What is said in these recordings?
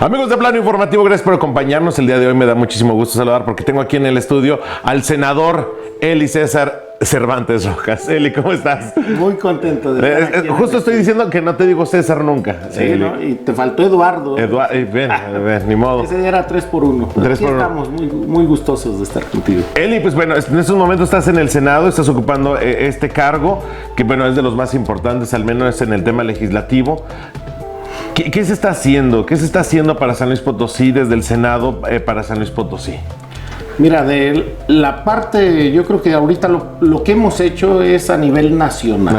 Amigos de Plano Informativo, gracias por acompañarnos. El día de hoy me da muchísimo gusto saludar porque tengo aquí en el estudio al senador Eli César Cervantes Rojas. Eli, ¿cómo estás? Muy contento de estar aquí. Justo estoy diciendo que no te digo César nunca. Sí, ¿no? Y te faltó Eduardo. Ven, ni modo. Ese día era 3 por 1. Aquí estamos muy gustosos de estar contigo. Eli, pues bueno, en estos momentos estás en el Senado, estás ocupando este cargo, que bueno, es de los más importantes, al menos en el tema legislativo. ¿Qué se está haciendo? ¿Qué se está haciendo para San Luis Potosí, desde el Senado para San Luis Potosí? Mira, de la parte, yo creo que ahorita lo que hemos hecho es a nivel nacional.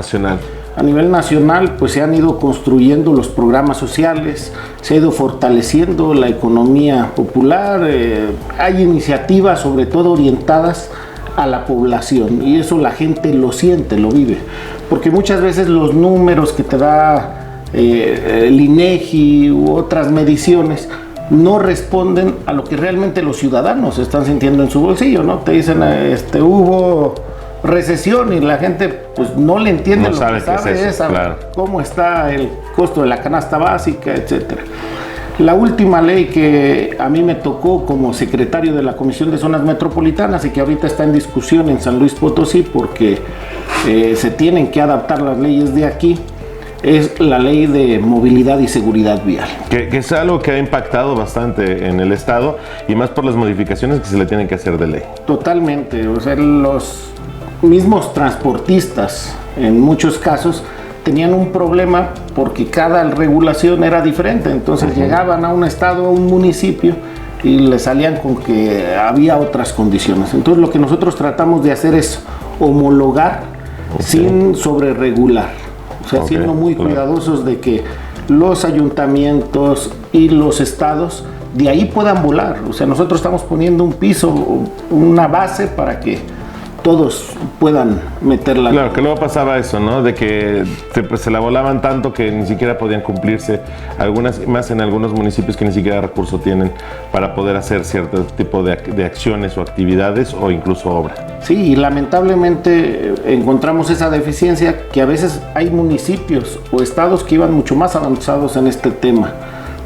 A nivel nacional, pues se han ido construyendo los programas sociales, se ha ido fortaleciendo la economía popular, hay iniciativas sobre todo orientadas a la población y eso la gente lo siente, lo vive, porque muchas veces los números que te da el INEGI u otras mediciones no responden a lo que realmente los ciudadanos están sintiendo en su bolsillo, ¿no? Te dicen, hubo recesión y la gente pues no le entiende, no sabe lo que sabe es claro, cómo está el costo de la canasta básica, etcétera. La última ley que a mí me tocó como secretario de la Comisión de Zonas Metropolitanas y que ahorita está en discusión en San Luis Potosí porque se tienen que adaptar las leyes de aquí, es la ley de movilidad y seguridad vial. Que es algo que ha impactado bastante en el Estado y más por las modificaciones que se le tienen que hacer de ley. Totalmente, o sea, los mismos transportistas en muchos casos tenían un problema porque cada regulación era diferente, entonces llegaban a un estado, a un municipio y le salían con que había otras condiciones. Entonces lo que nosotros tratamos de hacer es homologar sin sobreregular. O sea, siendo muy cuidadosos de que los ayuntamientos y los estados de ahí puedan volar. O sea, nosotros estamos poniendo un piso, una base para que todos puedan meterla. Claro, que luego pasaba eso, ¿no? De que se la volaban tanto que ni siquiera podían cumplirse, algunas más en algunos municipios que ni siquiera recurso tienen para poder hacer cierto tipo de acciones o actividades o incluso obra. Sí, y lamentablemente encontramos esa deficiencia que a veces hay municipios o estados que iban mucho más avanzados en este tema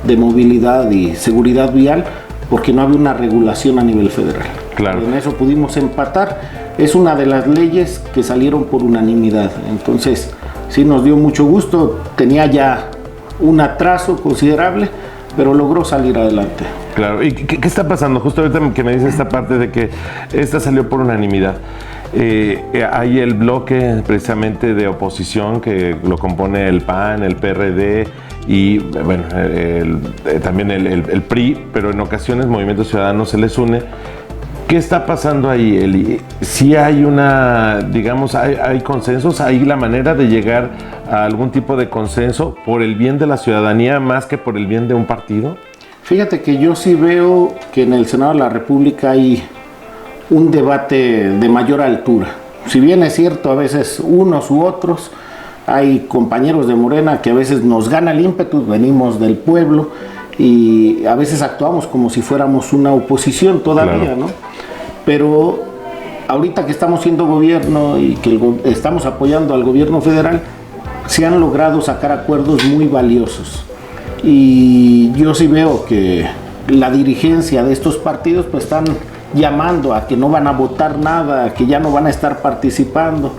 de movilidad y seguridad vial porque no había una regulación a nivel federal. Claro. En eso pudimos empatar. Es una de las leyes que salieron por unanimidad. Entonces, sí nos dio mucho gusto. Tenía ya un atraso considerable, pero logró salir adelante. Claro. ¿Y qué está pasando? Justo ahorita que me dice esta parte de que esta salió por unanimidad. Hay el bloque precisamente de oposición que lo compone el PAN, el PRD y bueno, también el PRI, pero en ocasiones Movimiento Ciudadano se les une. ¿Qué está pasando ahí, Eli? ¿Sí hay digamos, hay consensos? ¿Hay la manera de llegar a algún tipo de consenso por el bien de la ciudadanía más que por el bien de un partido? Fíjate que yo sí veo que en el Senado de la República hay un debate de mayor altura. Si bien es cierto, a veces unos u otros, hay compañeros de Morena que a veces nos gana el ímpetu, venimos del pueblo y a veces actuamos como si fuéramos una oposición todavía, claro, ¿no? Pero ahorita que estamos siendo gobierno y que estamos apoyando al gobierno federal, se han logrado sacar acuerdos muy valiosos. Y yo sí veo que la dirigencia de estos partidos pues están llamando a que no van a votar nada, que ya no van a estar participando,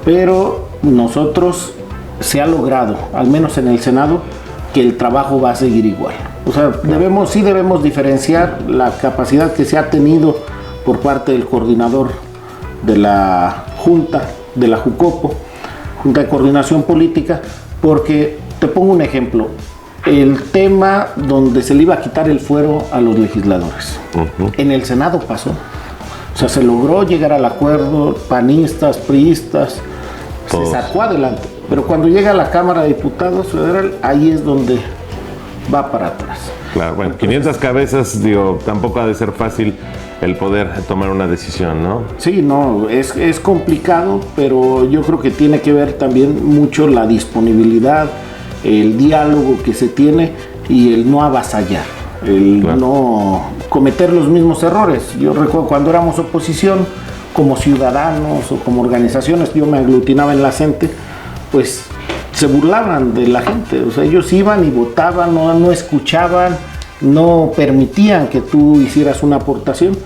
pero nosotros se ha logrado, al menos en el Senado, que el trabajo va a seguir igual. O sea, debemos diferenciar la capacidad que se ha tenido por parte del coordinador de la Junta, de la JUCOPO, Junta de Coordinación Política, porque te pongo un ejemplo. El tema donde se le iba a quitar el fuero a los legisladores. En el Senado pasó. O sea, se logró llegar al acuerdo, panistas, priistas, todos. Se sacó adelante. Pero cuando llega a la Cámara de Diputados Federal, ahí es donde va para atrás. Claro, bueno, entonces, 500 cabezas, digo, tampoco ha de ser fácil el poder tomar una decisión, ¿no? Sí, no, es complicado, pero yo creo que tiene que ver también mucho la disponibilidad, el diálogo que se tiene y el no avasallar, el claro, no cometer los mismos errores. Yo recuerdo cuando éramos oposición, como ciudadanos o como organizaciones, yo me aglutinaba en la gente, pues se burlaban de la gente, o sea, ellos iban y votaban, no escuchaban, no permitían que tú hicieras una aportación.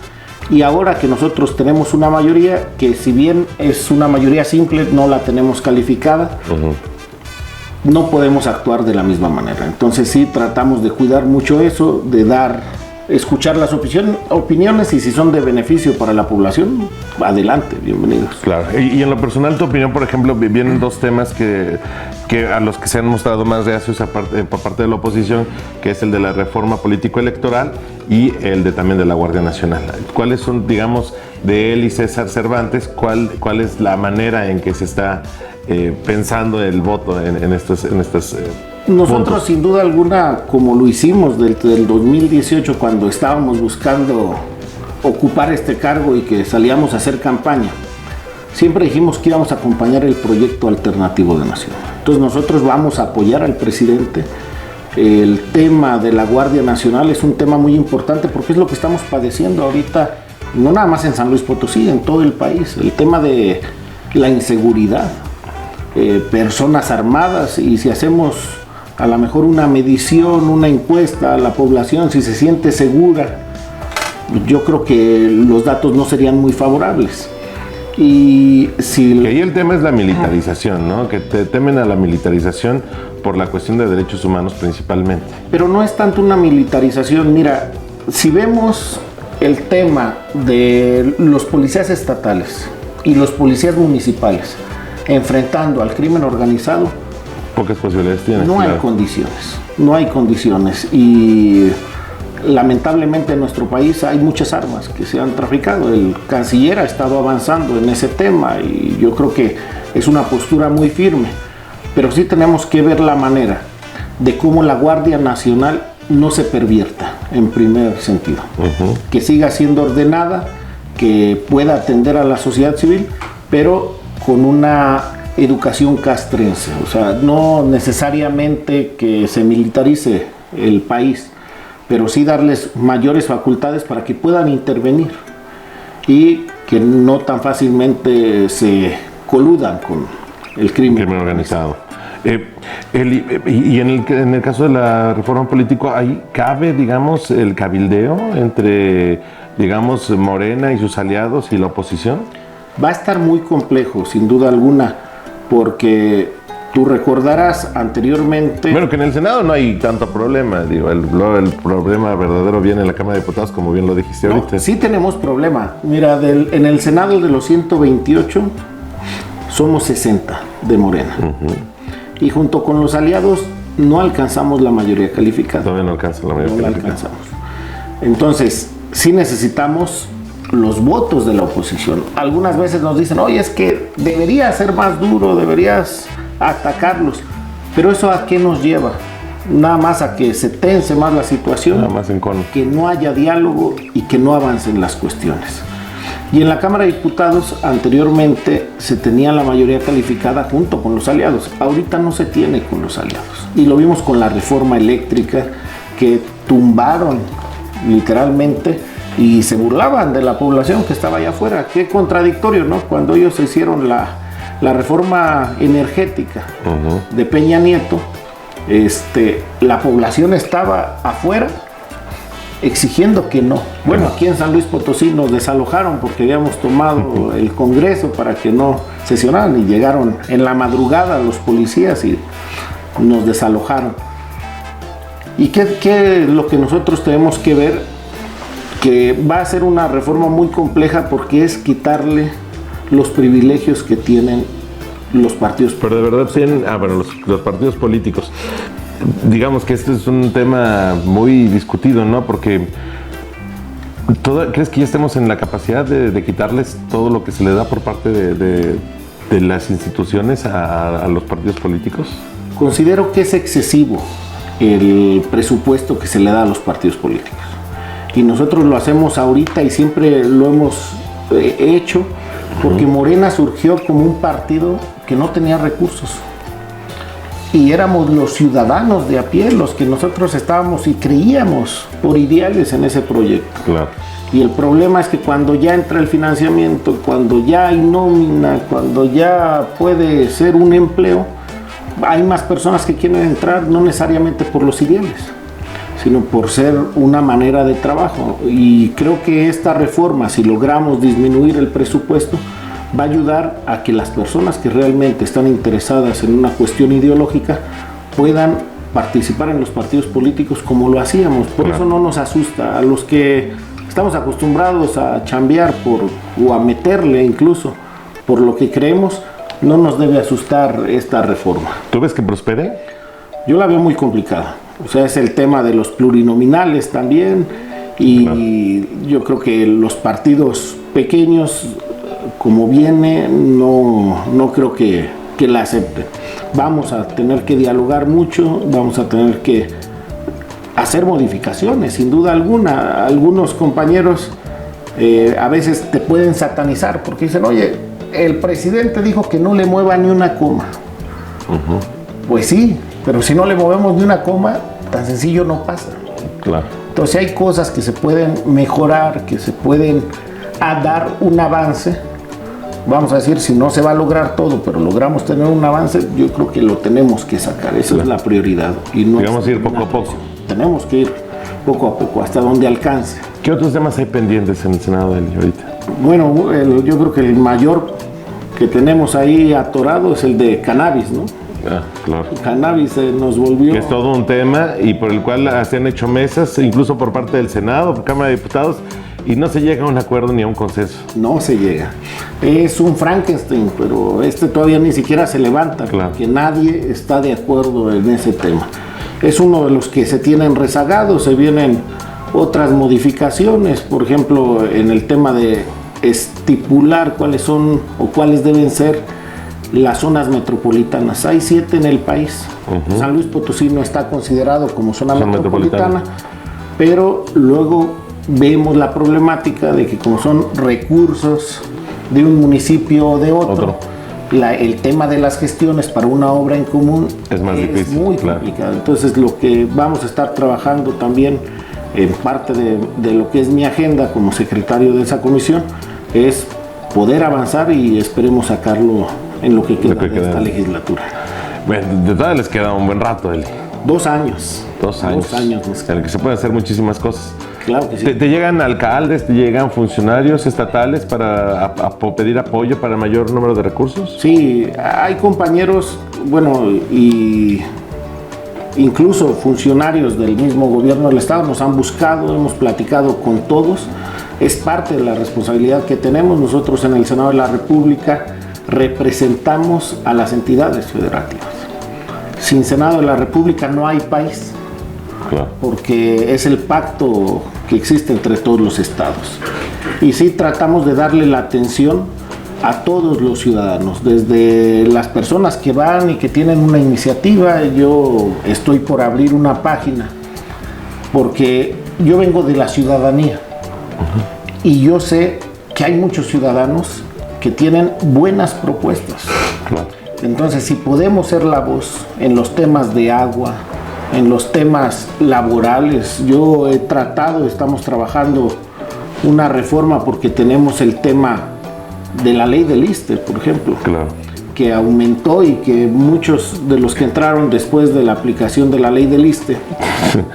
Y ahora que nosotros tenemos una mayoría, que si bien es una mayoría simple, no la tenemos calificada, no podemos actuar de la misma manera. Entonces sí tratamos de cuidar mucho eso, de escuchar las opiniones, y si son de beneficio para la población, adelante, bienvenidos. Claro. Y en lo personal, tu opinión, por ejemplo, vienen dos temas que a los que se han mostrado más reacios por parte de la oposición, que es el de la reforma político-electoral y el también de la Guardia Nacional. ¿Cuáles son, digamos, de él y César Cervantes, cuál es la manera en que se está pensando el voto en estos Nosotros puntos? Sin duda alguna, como lo hicimos desde el 2018, cuando estábamos buscando ocupar este cargo y que salíamos a hacer campaña, siempre dijimos que íbamos a acompañar el proyecto alternativo de nación. Entonces nosotros vamos a apoyar al presidente. El tema de la Guardia Nacional es un tema muy importante porque es lo que estamos padeciendo ahorita, no nada más en San Luis Potosí, en todo el país. El tema de la inseguridad, personas armadas, y si hacemos a lo mejor una medición, una encuesta a la población, si se siente segura, yo creo que los datos no serían muy favorables. Y si... Que ahí el tema es la militarización, ¿no? Que temen a la militarización por la cuestión de derechos humanos principalmente. Pero no es tanto una militarización. Mira, si vemos el tema de los policías estatales y los policías municipales enfrentando al crimen organizado, Pocas posibilidades tienen. no hay condiciones. Y lamentablemente en nuestro país hay muchas armas que se han traficado. El canciller ha estado avanzando en ese tema y yo creo que es una postura muy firme. Pero sí tenemos que ver la manera de cómo la Guardia Nacional no se pervierta, en primer sentido. Que siga siendo ordenada, que pueda atender a la sociedad civil, pero con una educación castrense. O sea, no necesariamente que se militarice el país, pero sí darles mayores facultades para que puedan intervenir y que no tan fácilmente se coludan con el crimen organizado. Y en el caso de la reforma política, ¿ahí cabe, digamos, el cabildeo entre, digamos, Morena y sus aliados y la oposición? Va a estar muy complejo, sin duda alguna, porque tú recordarás anteriormente... Bueno, que en el Senado no hay tanto problema, digo, el problema verdadero viene en la Cámara de Diputados, como bien lo dijiste ahorita. Sí tenemos problema. Mira, en el Senado de los 128 somos 60 de Morena. Y junto con los aliados no alcanzamos la mayoría calificada. Todavía no alcanza la mayoría calificada. No la alcanzamos. Entonces, sí necesitamos los votos de la oposición. Algunas veces nos dicen, oye, es que debería ser más duro, deberías atacarlos. Pero ¿eso a qué nos lleva? Nada más a que se tense más la situación, nada más en cono, que no haya diálogo y que no avancen las cuestiones. Y en la Cámara de Diputados anteriormente se tenía la mayoría calificada junto con los aliados. Ahorita no se tiene con los aliados. Y lo vimos con la reforma eléctrica, que tumbaron literalmente y se burlaban de la población que estaba allá afuera. Qué contradictorio, ¿no? Cuando ellos hicieron la reforma energética de Peña Nieto, la población estaba afuera exigiendo que no. Bueno, aquí en San Luis Potosí nos desalojaron porque habíamos tomado el Congreso para que no sesionaran, y llegaron en la madrugada los policías y nos desalojaron. ¿Y qué es lo que nosotros tenemos que ver? Que va a ser una reforma muy compleja porque es quitarle los privilegios que tienen los partidos. Pero de verdad tienen, bueno, los partidos políticos. Digamos que este es un tema muy discutido, ¿no? Porque ¿crees que ya estemos en la capacidad de quitarles todo lo que se le da por parte de las instituciones a los partidos políticos? Considero que es excesivo el presupuesto que se le da a los partidos políticos. Y nosotros lo hacemos ahorita y siempre lo hemos hecho porque Morena surgió como un partido que no tenía recursos. Y éramos los ciudadanos de a pie los que nosotros estábamos y creíamos por ideales en ese proyecto. Claro. Y el problema es que cuando ya entra el financiamiento, cuando ya hay nómina, cuando ya puede ser un empleo, hay más personas que quieren entrar, no necesariamente por los ideales, sino por ser una manera de trabajo. Y creo que esta reforma, si logramos disminuir el presupuesto, va a ayudar a que las personas que realmente están interesadas en una cuestión ideológica puedan participar en los partidos políticos como lo hacíamos. Por eso no nos asusta. A los que estamos acostumbrados a chambear o a meterle incluso por lo que creemos, no nos debe asustar esta reforma. ¿Tú ves que prospere? Yo la veo muy complicada. O sea, es el tema de los plurinominales también, y yo creo que los partidos pequeños, como viene, no creo que la acepten. Vamos a tener que dialogar mucho, vamos a tener que hacer modificaciones, sin duda alguna. Algunos compañeros a veces te pueden satanizar porque dicen, oye, el presidente dijo que no le mueva ni una coma. Pues sí, pero si no le movemos ni una coma, tan sencillo no pasa. Claro. Entonces hay cosas que se pueden mejorar, que se pueden dar un avance. Vamos a decir, si no se va a lograr todo, pero logramos tener un avance, yo creo que lo tenemos que sacar. Esa es la prioridad. Y no vamos a ir poco a poco. Tenemos que ir poco a poco, hasta donde alcance. ¿Qué otros temas hay pendientes en el Senado de ahorita? Bueno, yo creo que el mayor que tenemos ahí atorado es el de cannabis, ¿no? Ah, claro. El cannabis nos volvió... Es todo un tema y por el cual se han hecho mesas, incluso por parte del Senado, por Cámara de Diputados, y no se llega a un acuerdo ni a un consenso. No se llega. Es un Frankenstein, pero todavía ni siquiera se levanta, claro, porque nadie está de acuerdo en ese tema. Es uno de los que se tienen rezagados, se vienen otras modificaciones, por ejemplo, en el tema de estipular cuáles son o cuáles deben ser las zonas metropolitanas. Hay 7 en el país. San Luis Potosí no está considerado como zona metropolitana, pero luego vemos la problemática de que como son recursos de un municipio o de otro. El tema de las gestiones para una obra en común es más difícil, muy complicado. Entonces lo que vamos a estar trabajando también en parte de lo que es mi agenda como secretario de esa comisión es poder avanzar y esperemos sacarlo en lo que queda de esta legislatura. Bueno, de todas les queda un buen rato, Eli. 2 años. 2 años. 2 años. En el que se pueden hacer muchísimas cosas. Claro que sí. ¿Te llegan alcaldes, te llegan funcionarios estatales para pedir apoyo para mayor número de recursos? Sí, hay compañeros, bueno, y incluso funcionarios del mismo gobierno del Estado nos han buscado, hemos platicado con todos. Es parte de la responsabilidad que tenemos. Nosotros en el Senado de la República representamos a las entidades federativas. Sin Senado de la República no hay país. Claro. Porque es el pacto que existe entre todos los estados. Y sí tratamos de darle la atención a todos los ciudadanos, desde las personas que van y que tienen una iniciativa. Yo estoy por abrir una página, porque yo vengo de la ciudadanía, y yo sé que hay muchos ciudadanos que tienen buenas propuestas. Claro. Entonces, si podemos ser la voz en los temas de agua, en los temas laborales, yo he tratado, estamos trabajando una reforma porque tenemos el tema de la ley del ISSSTE, por ejemplo, claro, que aumentó y que muchos de los que entraron después de la aplicación de la ley del ISSSTE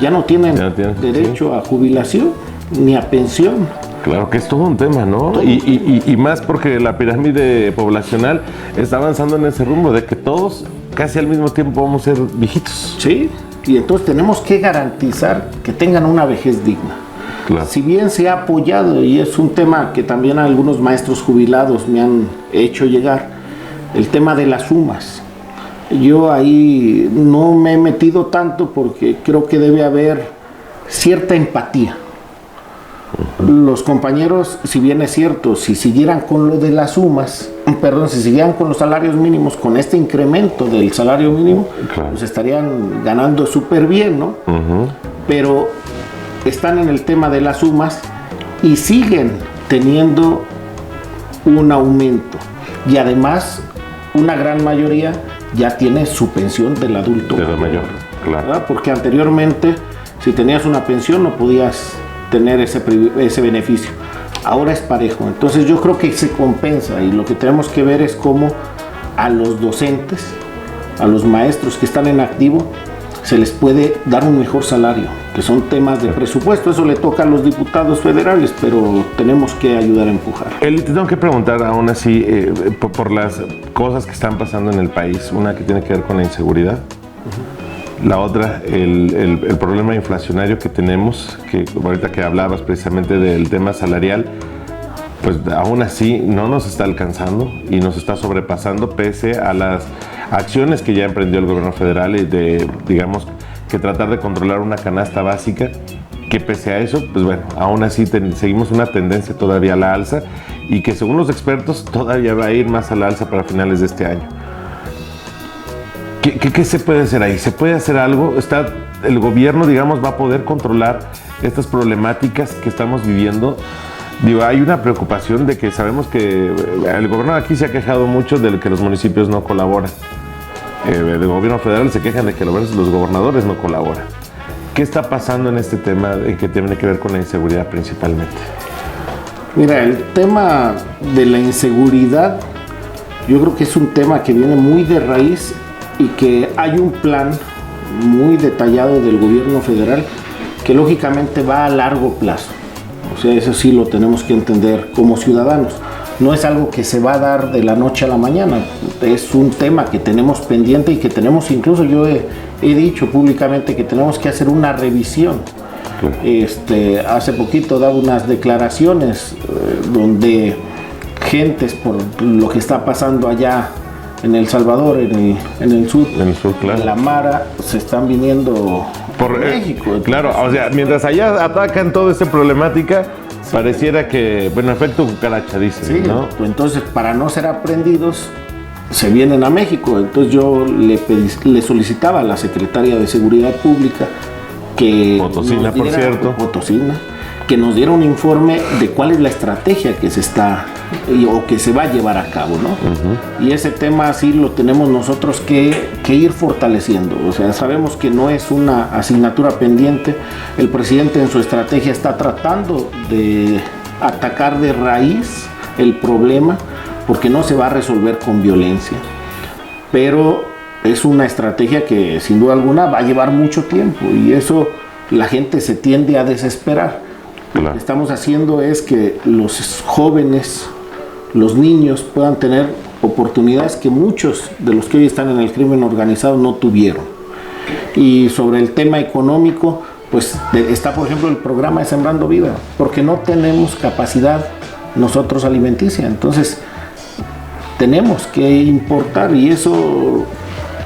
ya no tienen derecho a jubilación ni a pensión. Claro que es todo un tema, ¿no? Y más porque la pirámide poblacional está avanzando en ese rumbo de que todos casi al mismo tiempo vamos a ser viejitos. Sí, y entonces tenemos que garantizar que tengan una vejez digna. Claro. Si bien se ha apoyado, y es un tema que también algunos maestros jubilados me han hecho llegar, el tema de las sumas. Yo ahí no me he metido tanto porque creo que debe haber cierta empatía. Los compañeros, si bien es cierto, si siguieran con lo de las sumas, si siguieran con los salarios mínimos, con este incremento del salario mínimo, claro, pues estarían ganando súper bien, ¿no? Pero están en el tema de las sumas y siguen teniendo un aumento. Y además, una gran mayoría ya tiene su pensión del adulto mayor, claro. ¿verdad? Porque anteriormente, si tenías una pensión, no podías tener ese beneficio. Ahora es parejo. Entonces yo creo que se compensa, y lo que tenemos que ver es cómo a los docentes, a los maestros que están en activo, se les puede dar un mejor salario, que son temas de presupuesto. Eso le toca a los diputados federales, pero tenemos que ayudar a empujar. Eli, te tengo que preguntar aún así, por las cosas que están pasando en el país, una que tiene que ver con la inseguridad, la otra, el problema inflacionario que tenemos, que ahorita que hablabas precisamente del tema salarial, pues aún así no nos está alcanzando y nos está sobrepasando pese a las acciones que ya emprendió el gobierno federal y de, digamos, que tratar de controlar una canasta básica, que pese a eso, pues bueno, aún así seguimos una tendencia todavía a la alza y que según los expertos todavía va a ir más a la alza para finales de este año. ¿Qué se puede hacer ahí? ¿Se puede hacer algo? ¿El gobierno, digamos, va a poder controlar estas problemáticas que estamos viviendo? Digo, hay una preocupación de que sabemos que el gobierno aquí se ha quejado mucho de que los municipios no colaboran. El gobierno federal se quejan de que los gobernadores no colaboran. ¿Qué está pasando en este tema que tiene que ver con la inseguridad principalmente? Mira, el tema de la inseguridad yo creo que es un tema que viene muy de raíz y que hay un plan muy detallado del gobierno federal que lógicamente va a largo plazo. O sea, eso sí lo tenemos que entender como ciudadanos. No es algo que se va a dar de la noche a la mañana. Es un tema que tenemos pendiente y que tenemos, incluso yo he dicho públicamente que tenemos que hacer una revisión. Hace poquito daba unas declaraciones donde gentes por lo que está pasando allá en El Salvador, en el sur, claro, en la Mara, se están viniendo por México. Entonces, claro, o sea, mientras allá atacan toda esta problemática, sí, pareciera que, bueno, efecto cucaracha, dice, sí, ¿no? Entonces, para no ser aprendidos, se vienen a México. Entonces yo le solicitaba a la Secretaria de Seguridad Pública que Potosina, por cierto. Potosina, que nos diera un informe de cuál es la estrategia que se está o que se va a llevar a cabo, ¿no? Y ese tema sí lo tenemos nosotros que ir fortaleciendo. O sea, sabemos que no es una asignatura pendiente. El presidente en su estrategia está tratando de atacar de raíz el problema, porque no se va a resolver con violencia. Pero es una estrategia que sin duda alguna va a llevar mucho tiempo y eso la gente se tiende a desesperar. Lo que estamos haciendo es que los jóvenes, los niños puedan tener oportunidades que muchos de los que hoy están en el crimen organizado no tuvieron. Y sobre el tema económico, pues está por ejemplo el programa de Sembrando Vida, porque no tenemos capacidad nosotros alimenticia, entonces tenemos que importar y eso...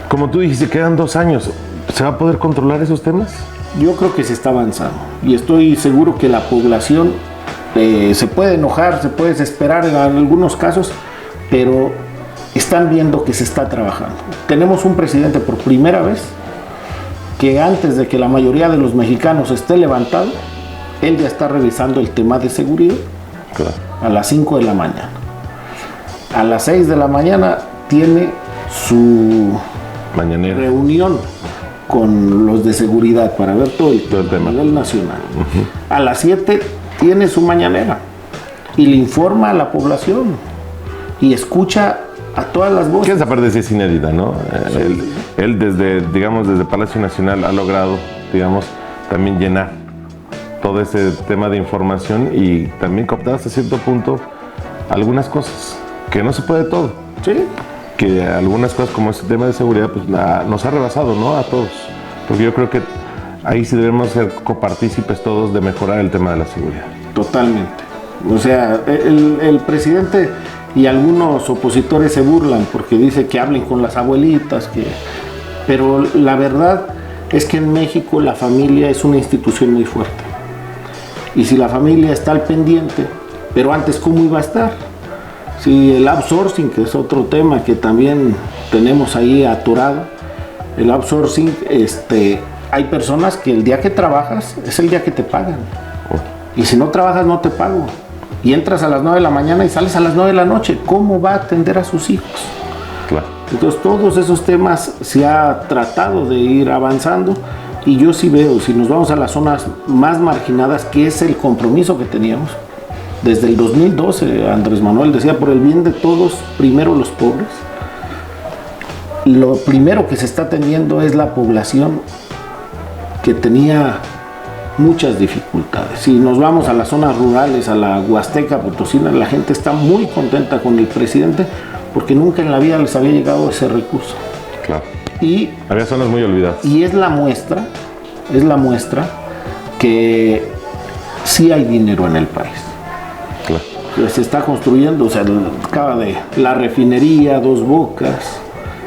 Como tú dijiste, quedan 2 años, ¿se va a poder controlar esos temas? Yo creo que se está avanzando y estoy seguro que la población se puede enojar, se puede desesperar en algunos casos, pero están viendo que se está trabajando. Tenemos un presidente por primera vez que antes de que la mayoría de los mexicanos esté levantado, él ya está revisando el tema de seguridad. Claro. A las 5 de la mañana. A las 6 de la mañana tiene su mañanera, reunión con los de seguridad para ver todo el tema a nivel nacional. A las 7 tiene su mañanera y le informa a la población y escucha a todas las voces. Que esa parte sí es inédita, ¿no? Sí. Él desde Palacio Nacional ha logrado, digamos, también llenar todo ese tema de información y también cooptar hasta cierto punto algunas cosas, que no se puede todo. Sí. Que algunas cosas como este tema de seguridad pues nos ha rebasado, ¿no? A todos. Porque yo creo que ahí sí debemos ser copartícipes todos de mejorar el tema de la seguridad. Totalmente. O sea, el presidente y algunos opositores se burlan porque dice que hablen con las abuelitas, pero la verdad es que en México la familia es una institución muy fuerte. Y si la familia está al pendiente, pero antes ¿cómo iba a estar? Si el outsourcing, que es otro tema que también tenemos ahí atorado, el outsourcing, hay personas que el día que trabajas es el día que te pagan. Y si no trabajas no te pago. Y entras a las 9 de la mañana y sales a las 9 de la noche. ¿Cómo va a atender a sus hijos? Claro. Entonces todos esos temas se ha tratado de ir avanzando y yo sí veo, si nos vamos a las zonas más marginadas, que es el compromiso que teníamos. Desde el 2012, Andrés Manuel decía, por el bien de todos, primero los pobres. Lo primero que se está atendiendo es la población que tenía muchas dificultades. Si nos vamos a las zonas rurales, a la Huasteca Potosina, la gente está muy contenta con el presidente porque nunca en la vida les había llegado ese recurso. Claro. Y había zonas muy olvidadas. Y es la muestra que sí hay dinero en el país. Claro. Se está construyendo, o sea, acaba de la refinería Dos Bocas,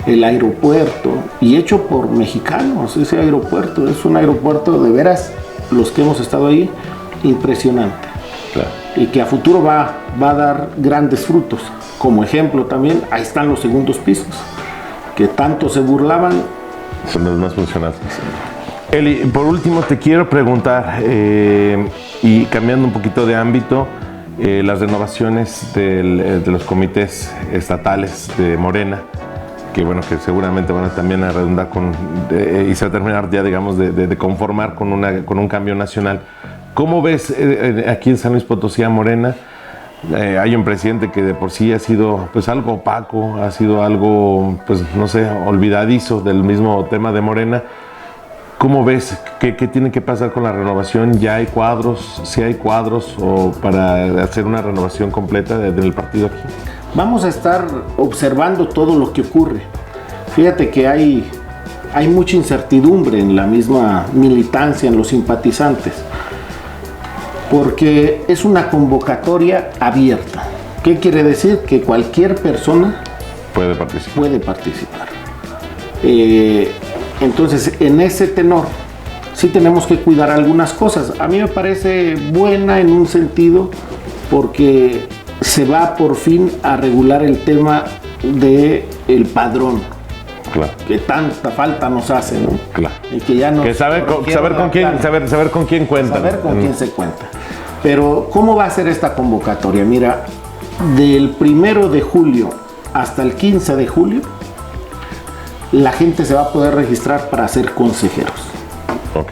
el aeropuerto, y hecho por mexicanos. Ese aeropuerto es un aeropuerto de veras, los que hemos estado ahí, impresionante. Claro. Y que a futuro va a dar grandes frutos. Como ejemplo también, ahí están los segundos pisos, que tanto se burlaban. Son los más funcionales. Eli, por último te quiero preguntar, y cambiando un poquito de ámbito, las renovaciones de los comités estatales de Morena, que bueno, que seguramente van a también a redundar y se va a terminar ya, digamos, de conformar con un cambio nacional. ¿Cómo ves aquí en San Luis Potosí a Morena? Hay un presidente que de por sí ha sido pues algo opaco, ha sido algo, pues no sé, olvidadizo del mismo tema de Morena. ¿Cómo ves? ¿Qué tiene que pasar con la renovación? ¿Ya hay cuadros? ¿Sí hay cuadros o para hacer una renovación completa del partido aquí? Vamos a estar observando todo lo que ocurre. Fíjate que hay mucha incertidumbre en la misma militancia, en los simpatizantes, porque es una convocatoria abierta. ¿Qué quiere decir? Que cualquier persona puede participar. Entonces, en ese tenor, sí tenemos que cuidar algunas cosas. A mí me parece buena en un sentido porque se va por fin a regular el tema del padrón. Claro. Que tanta falta nos hace, ¿no? Claro. Y que ya no saber con quién cuenta. Saber con quién se cuenta. Pero, ¿cómo va a ser esta convocatoria? Mira, del 1 de julio hasta el 15 de julio, la gente se va a poder registrar para ser consejeros. Ok.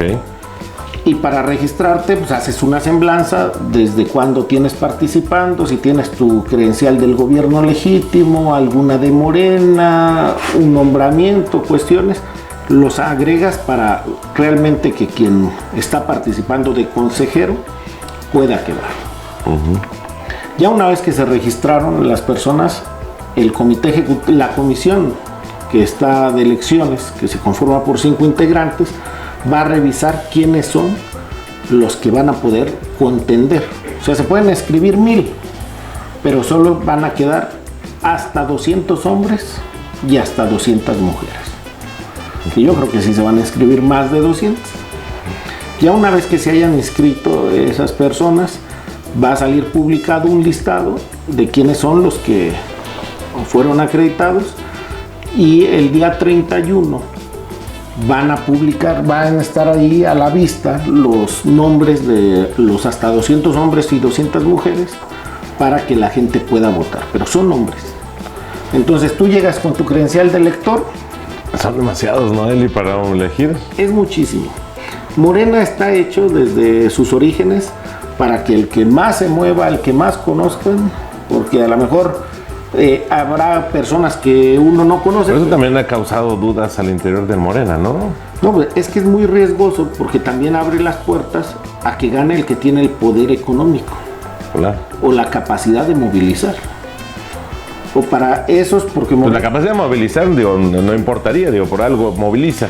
Y para registrarte, pues haces una semblanza desde cuándo tienes participando, si tienes tu credencial del gobierno legítimo, alguna de Morena, un nombramiento, cuestiones, los agregas para realmente que quien está participando de consejero pueda quedar. Ya una vez que se registraron las personas, el comité ejecutivo, la comisión que está de elecciones, que se conforma por 5 integrantes, va a revisar quiénes son los que van a poder contender. O sea, se pueden escribir 1000, pero solo van a quedar hasta 200 hombres y hasta 200 mujeres. Y yo creo que sí se van a inscribir más de 200. Ya una vez que se hayan inscrito esas personas, va a salir publicado un listado de quiénes son los que fueron acreditados, y el día 31 van a estar ahí a la vista los nombres de los hasta 200 hombres y 200 mujeres para que la gente pueda votar, pero son hombres. Entonces tú llegas con tu credencial de elector. Son demasiados, ¿no, Eli, para elegir? Es muchísimo. Morena está hecho desde sus orígenes para que el que más se mueva, el que más conozcan, porque a lo mejor habrá personas que uno no conoce. Pero eso también ha causado dudas al interior del Morena, ¿no? No, es que es muy riesgoso porque también abre las puertas a que gane el que tiene el poder económico. Claro. O la capacidad de movilizar. O para esos, porque pues la capacidad de movilizar, digo, no importaría, digo, por algo moviliza.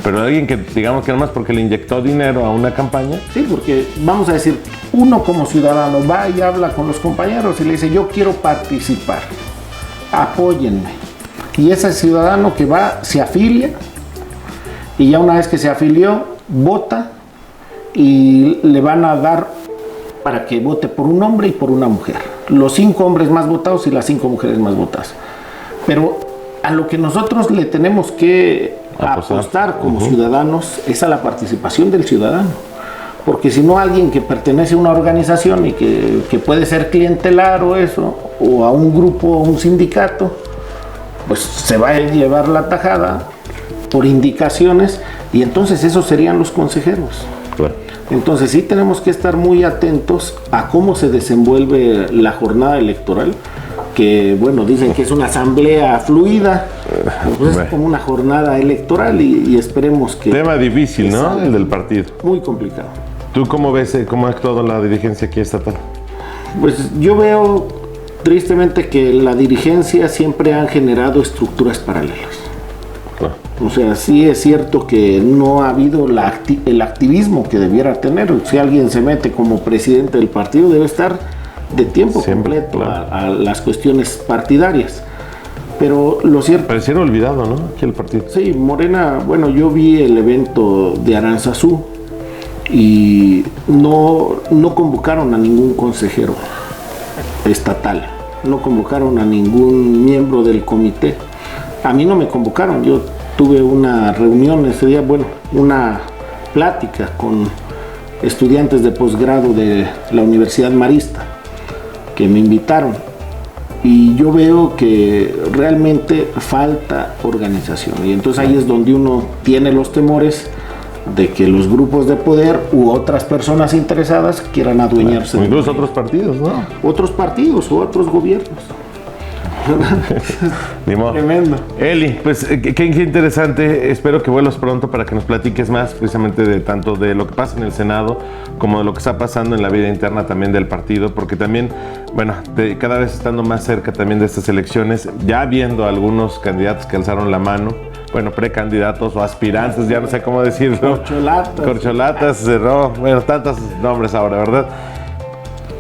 Pero alguien que, digamos que nada más porque le inyectó dinero a una campaña. Sí, porque vamos a decir, uno como ciudadano va y habla con los compañeros y le dice, yo quiero participar, apóyenme. Y ese ciudadano que va, se afilia, y ya una vez que se afilió, vota, y le van a dar para que vote por un hombre y por una mujer. Los 5 hombres más votados y las 5 mujeres más votadas. Pero a lo que nosotros le tenemos que apostar como ciudadanos es a la participación del ciudadano. Porque si no, alguien que pertenece a una organización y que puede ser clientelar o eso, o a un grupo o un sindicato, pues se va a llevar la tajada por indicaciones, y entonces esos serían los consejeros. Claro. Entonces sí tenemos que estar muy atentos a cómo se desenvuelve la jornada electoral, que bueno, dicen que es una asamblea fluida. Pues es como una jornada electoral y esperemos que... Tema difícil, ¿no? El del partido. Muy complicado. ¿Tú cómo ves, cómo ha actuado la dirigencia aquí estatal? Pues yo veo tristemente que la dirigencia siempre han generado estructuras paralelas. Claro. O sea, sí es cierto que no ha habido el activismo que debiera tener. Si alguien se mete como presidente del partido, debe estar de tiempo Siempre, completo claro, a las cuestiones partidarias. Pero lo cierto... Pareciera olvidado, ¿no? Aquí el partido. Sí, Morena, bueno, yo vi el evento de Aranzazú y no convocaron a ningún consejero estatal, no convocaron a ningún miembro del comité. A mí no me convocaron, yo tuve una reunión ese día, bueno, una plática con estudiantes de posgrado de la Universidad Marista que me invitaron. Y yo veo que realmente falta organización. Y entonces ahí es donde uno tiene los temores de que los grupos de poder u otras personas interesadas quieran adueñarse. O incluso otros partidos, ¿no? Otros partidos u otros gobiernos. Ni modo. Tremendo. Eli, pues qué interesante. Espero que vuelvas pronto para que nos platiques más precisamente de tanto de lo que pasa en el Senado como de lo que está pasando en la vida interna también del partido, porque también, bueno, cada vez estando más cerca también de estas elecciones, ya viendo algunos candidatos que alzaron la mano, bueno, precandidatos o aspirantes, ya no sé cómo decirlo. Corcholatas, cerró, bueno, tantos nombres ahora, ¿verdad?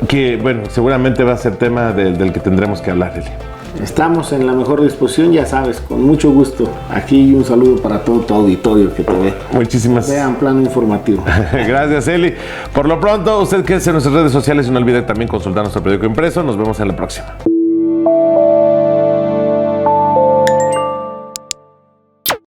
Que, bueno, seguramente va a ser tema del que tendremos que hablar, Eli. Estamos en la mejor disposición, ya sabes, con mucho gusto. Aquí un saludo para todo tu auditorio que te ve. Muchísimas Vean Plano Informativo. Gracias, Eli. Por lo pronto, usted quédese en nuestras redes sociales y no olvide también consultar nuestro periódico impreso. Nos vemos en la próxima.